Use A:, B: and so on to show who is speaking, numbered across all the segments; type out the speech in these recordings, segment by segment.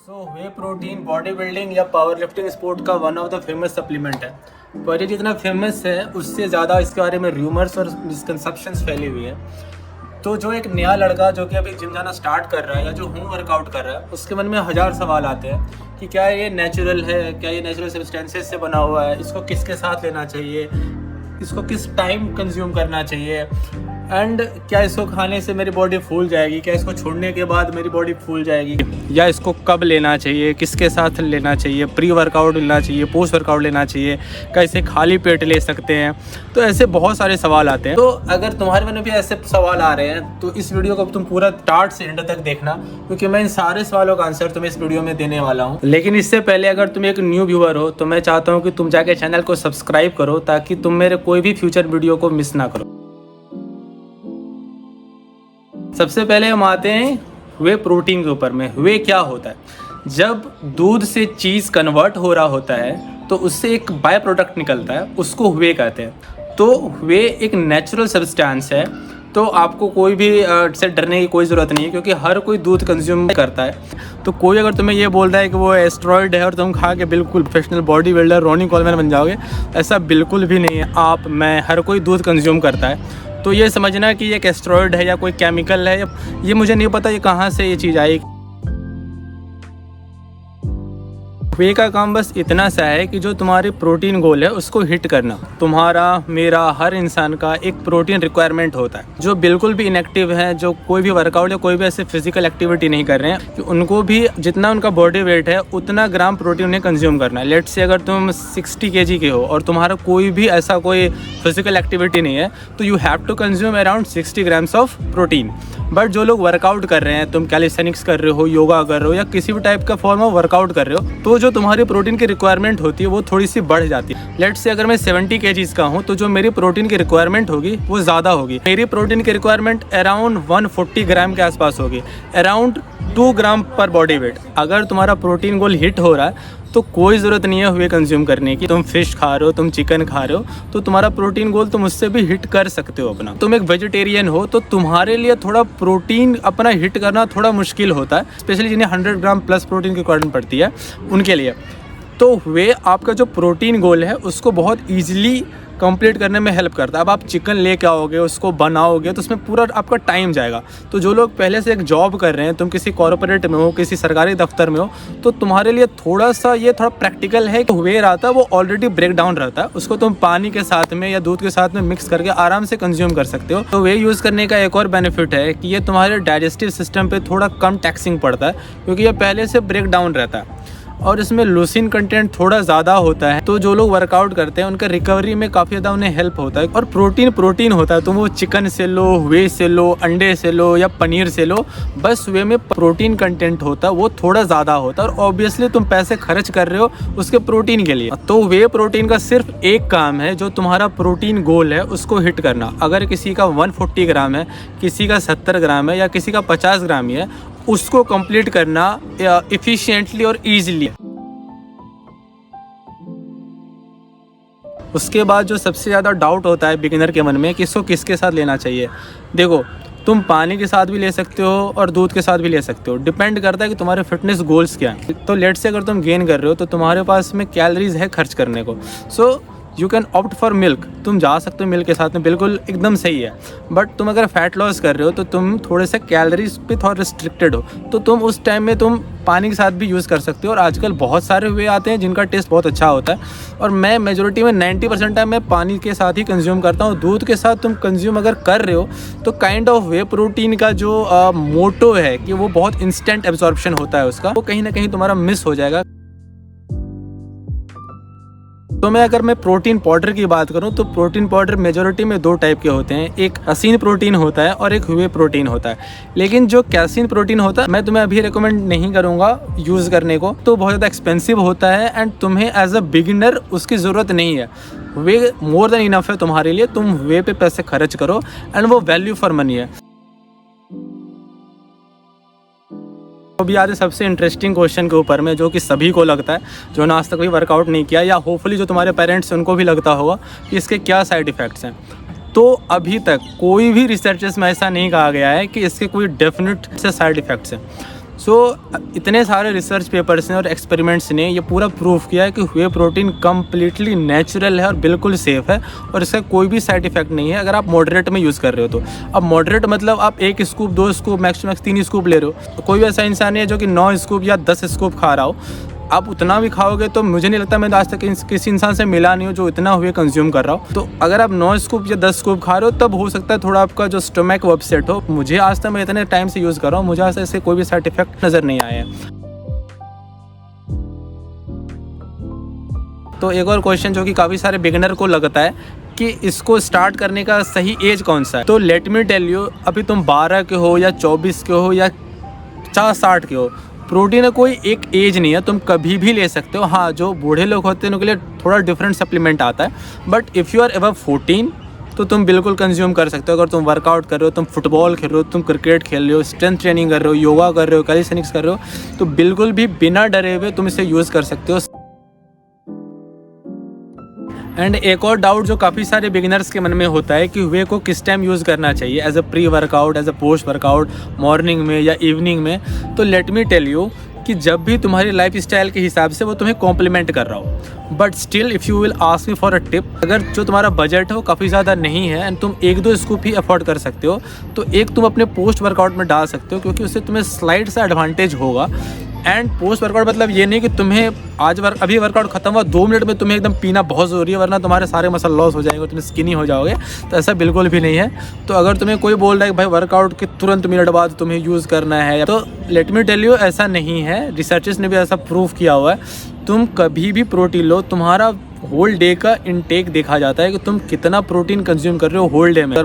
A: वे protein body building या power lifting sport का one of the famous supplement है, पर ये जितना फेमस है उससे ज़्यादा इसके बारे में र्यूमर्स और मिसकंसेप्शंस फैली हुई है। तो जो एक नया लड़का जो कि अभी जिम जाना स्टार्ट कर रहा है या जो होम वर्कआउट कर रहा है, उसके मन में हज़ार सवाल आते हैं कि क्या ये नेचुरल है, क्या ये नेचुरल सब्सटेंसेस से बना हुआ है, इसको किसके साथ लेना चाहिए, इसको किस टाइम कंज्यूम करना चाहिए, एंड क्या इसको खाने से मेरी बॉडी फूल जाएगी, क्या इसको छोड़ने के बाद मेरी बॉडी फूल जाएगी, या इसको कब लेना चाहिए, किसके साथ लेना चाहिए, प्री वर्कआउट लेना चाहिए, पोस्ट वर्कआउट लेना चाहिए, क्या इसे खाली पेट ले सकते हैं। तो ऐसे बहुत सारे सवाल आते हैं। तो अगर तुम्हारे मन में भी ऐसे सवाल आ रहे हैं तो इस वीडियो को तुम पूरा स्टार्ट से एंड तक देखना, क्योंकि मैं इन सारे सवालों का आंसर तुम्हें इस वीडियो में देने वाला हूँ। लेकिन इससे पहले अगर तुम एक न्यू व्यूअर हो तो मैं चाहता हूँ कि तुम जाके चैनल को सब्सक्राइब करो, ताकि तुम मेरे कोई भी फ्यूचर वीडियो को मिस ना करो। सबसे पहले हम आते हैं वे प्रोटीन के ऊपर में। वे क्या होता है? जब दूध से चीज़ कन्वर्ट हो रहा होता है तो उससे एक बाय प्रोडक्ट निकलता है, उसको वे कहते हैं। तो वे एक नेचुरल सब्सटेंस है, तो आपको कोई भी से डरने की कोई ज़रूरत नहीं है, क्योंकि हर कोई दूध कंज्यूम करता है। तो कोई अगर तुम्हें ये बोलता है कि वो एस्टेरॉयड है और तुम खा के बिल्कुल professional body builder Ronnie Coleman बन जाओगे, ऐसा बिल्कुल भी नहीं है। आप, मैं, हर कोई दूध कंज्यूम करता है। तो ये समझना कि ये एक एस्टेरॉयड है या कोई केमिकल है, ये मुझे नहीं पता ये कहाँ से ये चीज़ आई। वे का काम बस इतना सा है कि जो तुम्हारी प्रोटीन गोल है उसको हिट करना। तुम्हारा, मेरा, हर इंसान का एक प्रोटीन रिक्वायरमेंट होता है। जो बिल्कुल भी इनएक्टिव है, जो कोई भी वर्कआउट या कोई भी ऐसे फिजिकल एक्टिविटी नहीं कर रहे हैं, कि उनको भी जितना उनका बॉडी वेट है उतना ग्राम प्रोटीन उन्हें कंज्यूम करना है। लेट्स से अगर तुम 60 kg के हो और तुम्हारा कोई भी ऐसा कोई फिजिकल एक्टिविटी नहीं है, तो you have to consume around 60 grams of protein. But जो लोग वर्कआउट कर रहे हैं, तुम कैलिस्थेनिक्स कर रहे हो, योगा कर रहे हो या किसी भी टाइप का फॉर्म ऑफ वर्कआउट कर रहे हो, तो जो तुम्हारी प्रोटीन की रिक्वायरमेंट होती है वो थोड़ी सी बढ़ जाती है। लेट्स से अगर मैं 70 kg का हूँ तो जो मेरी प्रोटीन की रिक्वायरमेंट होगी वो ज़्यादा होगी। मेरी प्रोटीन की रिक्वायरमेंट अराउंड 140 ग्राम के आसपास होगी, अराउंड 2 ग्राम पर बॉडी वेट। अगर तुम्हारा प्रोटीन गोल हिट हो रहा है तो कोई ज़रूरत नहीं है वे कंज्यूम करने की। तुम फिश खा रहे हो, तुम चिकन खा रहे हो, तो तुम्हारा प्रोटीन गोल तुम उससे भी हिट कर सकते हो अपना। तुम एक वेजिटेरियन हो तो तुम्हारे लिए थोड़ा प्रोटीन अपना हिट करना थोड़ा मुश्किल होता है, स्पेशली जिन्हें 100 ग्राम प्लस प्रोटीन की रिक्वायरमेंट पड़ती है उनके लिए। तो वे आपका जो प्रोटीन गोल है उसको बहुत ईजिली कंप्लीट करने में हेल्प करता है। अब आप चिकन लेके आओगे, उसको बनाओगे, तो उसमें पूरा आपका टाइम जाएगा। तो जो लोग पहले से एक जॉब कर रहे हैं, तुम किसी कॉर्पोरेट में हो, किसी सरकारी दफ्तर में हो, तो तुम्हारे लिए थोड़ा प्रैक्टिकल है कि वे रहता है वो ऑलरेडी ब्रेक डाउन रहता है, उसको तुम पानी के साथ में या दूध के साथ में मिक्स करके आराम से कंज्यूम कर सकते हो। तो वे यूज़ करने का एक और बेनिफिट है कि ये तुम्हारे डाइजेस्टिव सिस्टम पर थोड़ा कम टैक्सिंग पड़ता है, क्योंकि ये पहले से ब्रेक डाउन रहता है और इसमें लूसिन कंटेंट थोड़ा ज़्यादा होता है। तो जो लोग वर्कआउट करते हैं उनका रिकवरी में काफ़ी ज़्यादा उन्हें हेल्प होता है। और प्रोटीन होता है, तुम वो चिकन से लो, वे से लो, अंडे से लो या पनीर से लो, बस वे में प्रोटीन कंटेंट होता है वो थोड़ा ज़्यादा होता है। और ऑब्वियसली तुम पैसे खर्च कर रहे हो उसके प्रोटीन के लिए। तो वे प्रोटीन का सिर्फ एक काम है, जो तुम्हारा प्रोटीन गोल है उसको हिट करना। अगर किसी का 140 ग्राम है, किसी का 70 ग्राम है या किसी का 50 ग्राम ही है, उसको कंप्लीट करना एफिशिएंटली और ईजिली। उसके बाद जो सबसे ज़्यादा डाउट होता है बिगिनर के मन में कि इसको किसके साथ लेना चाहिए। देखो, तुम पानी के साथ भी ले सकते हो और दूध के साथ भी ले सकते हो, डिपेंड करता है कि तुम्हारे फिटनेस गोल्स क्या हैं। तो लेट्स से अगर तुम गेन कर रहे हो तो तुम्हारे पास में कैलोरीज है खर्च करने को, so you can opt for milk. तुम जा सकते हो मिल्क के साथ में, बिल्कुल एकदम सही है। बट तुम अगर फैट लॉस कर रहे हो तो तुम थोड़े से कैलोरीज पे थोड़ा रिस्ट्रिक्टेड हो, तो तुम उस टाइम में तुम पानी के साथ भी यूज़ कर सकते हो। और आजकल बहुत सारे वे आते हैं जिनका टेस्ट बहुत अच्छा होता है, और मैं मेजोरिटी में 90% टाइम मैं पानी के साथ ही कंज्यूम करता हूँ। दूध के साथ तुम कंज्यूम अगर कर रहे हो तो काइंड ऑफ वे प्रोटीन का जो मोटो है कि वो बहुत इंस्टेंट एब्जॉर्प्शन होता है उसका, वो कहीं ना कहीं तुम्हारा मिस हो जाएगा। तो अगर मैं प्रोटीन पाउडर की बात करूं तो प्रोटीन पाउडर मेजॉरिटी में 2 टाइप के होते हैं, एक कैसीन प्रोटीन होता है और एक वे प्रोटीन होता है। लेकिन जो कैसीन प्रोटीन होता है मैं तुम्हें अभी रिकमेंड नहीं करूंगा यूज़ करने को, तो बहुत ज़्यादा एक्सपेंसिव होता है एंड तुम्हें एज अ बिगिनर उसकी ज़रूरत नहीं है। वे मोर देन इनफ है तुम्हारे लिए, तुम वे पे पैसे खर्च करो एंड वो वैल्यू फॉर मनी है। अभी आते सबसे इंटरेस्टिंग क्वेश्चन के ऊपर में, जो कि सभी को लगता है, जो ना आज तक कोई वर्कआउट नहीं किया, या होपफुली जो तुम्हारे पेरेंट्स हैं उनको भी लगता होगा कि इसके क्या साइड इफ़ेक्ट्स हैं। तो अभी तक कोई भी रिसर्चेस में ऐसा नहीं कहा गया है कि इसके कोई डेफिनेट से साइड इफ़ेक्ट्स हैं। सो इतने सारे रिसर्च पेपर्स ने और एक्सपेरिमेंट्स ने ये पूरा प्रूफ किया है कि वे प्रोटीन कम्प्लीटली नेचुरल है और बिल्कुल सेफ़ है और इसका कोई भी साइड इफेक्ट नहीं है अगर आप मॉडरेट में यूज़ कर रहे हो तो। अब मॉडरेट मतलब आप 1 scoop 2 scoop max two max 3 scoop ले रहे हो। कोई भी ऐसा इंसान नहीं है जो कि 9 स्कूप या 10 स्कूप खा रहा हो। आप उतना भी खाओगे तो मुझे नहीं लगता, मैं आज तक किसी इंसान से मिला नहीं हूँ जो इतना हुए कंज्यूम कर रहा हो। तो अगर आप 9 स्कूप या 10 स्कूप खा रहे हो तब हो सकता है थोड़ा आपका जो स्टमक वो अपसेट हो। मुझे आज तक मैं इतने टाइम से यूज़ कर रहा हूँ, मुझे आज तक इससे कोई भी साइड इफेक्ट नज़र नहीं आया है। तो एक और क्वेश्चन जो कि काफ़ी सारे बिगिनर को लगता है कि इसको स्टार्ट करने का सही एज कौन सा है। तो लेट मी टेल यू, अभी तुम 12 के हो या 24 के हो या 50-60 के हो, प्रोटीन का कोई एक एज नहीं है, तुम कभी भी ले सकते हो। हाँ, जो बूढ़े लोग होते हैं उनके लिए थोड़ा डिफरेंट सप्लीमेंट आता है, but if you are above 14 तो तुम बिल्कुल कंज्यूम कर सकते हो। अगर तुम वर्कआउट कर रहे हो, तुम फुटबॉल खेल रहे हो, तुम क्रिकेट खेल रहे हो, स्ट्रेंथ ट्रेनिंग कर रहे हो, योगा कर रहे हो, कैलिस्थेनिक्स कर रहे हो, तो बिल्कुल भी बिना डरे हुए तुम इसे यूज़ कर सकते हो। एंड एक और डाउट जो काफ़ी सारे बिगिनर्स के मन में होता है कि वे को किस टाइम यूज़ करना चाहिए, as a pre workout, as a post workout, morning में या इवनिंग में। तो लेट मी टेल यू कि जब भी तुम्हारी लाइफ स्टाइल के हिसाब से वो तुम्हें कॉम्प्लीमेंट कर रहा हो। But still if you will ask me for a tip, अगर जो तुम्हारा बजट है वो काफ़ी ज़्यादा नहीं है एंड तुम 1-2 स्कूप ही अफोर्ड कर सकते हो, तो एक तुम अपने पोस्ट वर्कआउट में डाल सकते हो, क्योंकि उससे तुम्हें स्लाइड सा एडवांटेज होगा। एंड पोस्ट वर्कआउट मतलब ये नहीं कि तुम्हें अभी वर्कआउट खत्म हुआ 2 मिनट में तुम्हें एकदम पीना बहुत ज़रूरी है वरना तुम्हारे सारे मसल लॉस हो जाएंगे, तुम स्किनी हो जाओगे, तो ऐसा बिल्कुल भी नहीं है। तो अगर तुम्हें कोई बोल रहा है कि भाई वर्कआउट के तुरंत मिनट बाद तुम्हें यूज़ करना है, तो लेट मी टेल यू ऐसा नहीं है। रिसर्चर्स ने भी ऐसा प्रूव किया हुआ है। तुम कभी भी प्रोटीन लो, तुम्हारा होल डे का इनटेक देखा जाता है कि तुम कितना प्रोटीन कंज्यूम कर रहे हो होल डे में।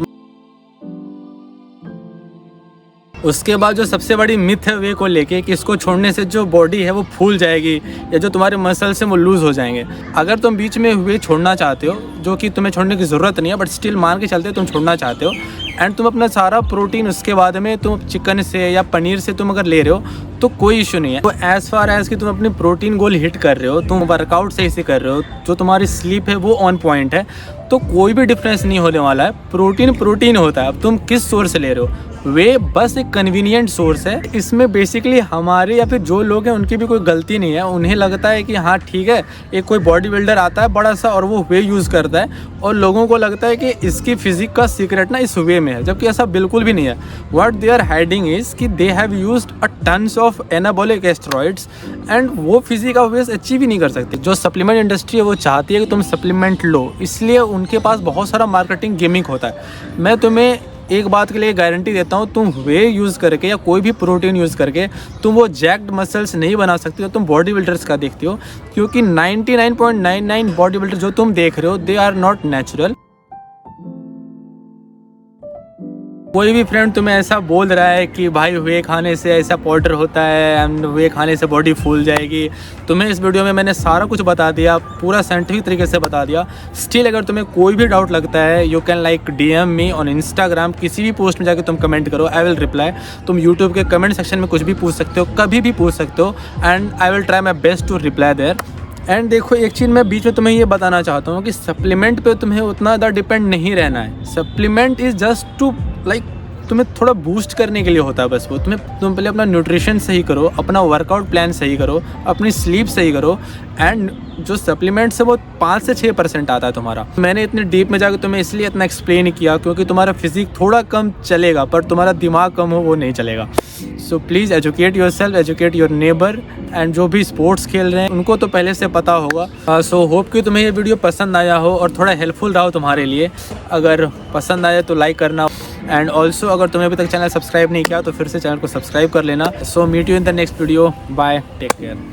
A: उसके बाद जो सबसे बड़ी मिथ है वे को लेके कि इसको छोड़ने से जो बॉडी है वो फूल जाएगी या जो तुम्हारे मसल्स हैं वो लूज़ हो जाएंगे। अगर तुम बीच में वे छोड़ना चाहते हो, जो कि तुम्हें छोड़ने की ज़रूरत नहीं है, बट स्टिल मान के चलते तुम छोड़ना चाहते हो, एंड तुम अपना सारा प्रोटीन उसके बाद में तुम चिकन से या पनीर से तुम अगर ले रहे हो तो कोई इशू नहीं है। तो एज़ फार एज़ कि तुम अपनी प्रोटीन गोल हिट कर रहे हो, तुम वर्कआउट सही से कर रहे हो, जो तुम्हारी स्लीप है वो ऑन पॉइंट है, तो कोई भी डिफरेंस नहीं होने वाला है। प्रोटीन होता है। अब तुम किस सोर्स से ले रहे हो, वे बस एक कन्वीनियंट सोर्स है। इसमें बेसिकली हमारे या फिर जो लोग हैं उनकी भी कोई गलती नहीं है। उन्हें लगता है कि हाँ ठीक है, एक कोई बॉडी बिल्डर आता है बड़ा सा और वो वे यूज़ करता है, और लोगों को लगता है कि इसकी फिजिक का सीक्रेट ना इस वे में है, जबकि ऐसा बिल्कुल भी नहीं है। What they are hiding is कि they have used a tons of anabolic steroids and वो फिजिक ऑफ वेस अचीव ही नहीं कर सकते। जो सप्लीमेंट इंडस्ट्री है वो चाहती है कि तुम सप्लीमेंट लो, इसलिए उनके पास बहुत सारा मार्केटिंग गिमिक होता है। मैं तुम्हें एक बात के लिए गारंटी देता हूँ, तुम वे यूज़ करके या कोई भी प्रोटीन यूज़ करके तुम वो जैक्ड मसल्स नहीं बना सकते हो तुम बॉडी बिल्डर्स का देखते हो, क्योंकि 99.99 बॉडी बिल्डर जो तुम देख रहे हो दे आर नॉट नेचुरल। कोई भी फ्रेंड तुम्हें ऐसा बोल रहा है कि भाई वे खाने से ऐसा पाउडर होता है एंड वे खाने से बॉडी फूल जाएगी, तुम्हें इस वीडियो में मैंने सारा कुछ बता दिया, पूरा साइंटिफिक तरीके से बता दिया। स्टिल अगर तुम्हें कोई भी डाउट लगता है, you can like DM me on Instagram, किसी भी पोस्ट में जाकर तुम कमेंट करो, आई विल रिप्लाई। तुम यूट्यूब के कमेंट सेक्शन में कुछ भी पूछ सकते हो, कभी भी पूछ सकते हो, and I will try my best to reply there. And देखो, एक चीज़ मैं बीच में तुम्हें ये बताना चाहता हूँ कि सप्लीमेंट पे तुम्हें उतना ज़्यादा डिपेंड नहीं रहना है। Supplement is just to like तुम्हें थोड़ा बूस्ट करने के लिए होता है बस वो। तुम पहले अपना न्यूट्रिशन सही करो, अपना वर्कआउट प्लान सही करो, अपनी स्लीप सही करो, एंड जो सप्लीमेंट्स है वो 5 से 6% आता है तुम्हारा। मैंने इतने डीप में जाकर तुम्हें इसलिए इतना एक्सप्लेन किया क्योंकि तुम्हारा फिजिक थोड़ा कम चलेगा पर तुम्हारा दिमाग कम हो वो नहीं चलेगा। So please educate your self, educate your neighbour, and जो भी स्पोर्ट्स खेल रहे हैं उनको तो पहले से पता होगा। सो होप कि तुम्हें ये वीडियो पसंद आया हो और थोड़ा हेल्पफुल रहा हो तुम्हारे लिए। अगर पसंद आया तो लाइक करना, एंड ऑल्सो अगर तुम्हें अभी तक चैनल सब्सक्राइब नहीं किया तो फिर से चैनल को सब्सक्राइब कर लेना। So meet you in the next video, bye, take care.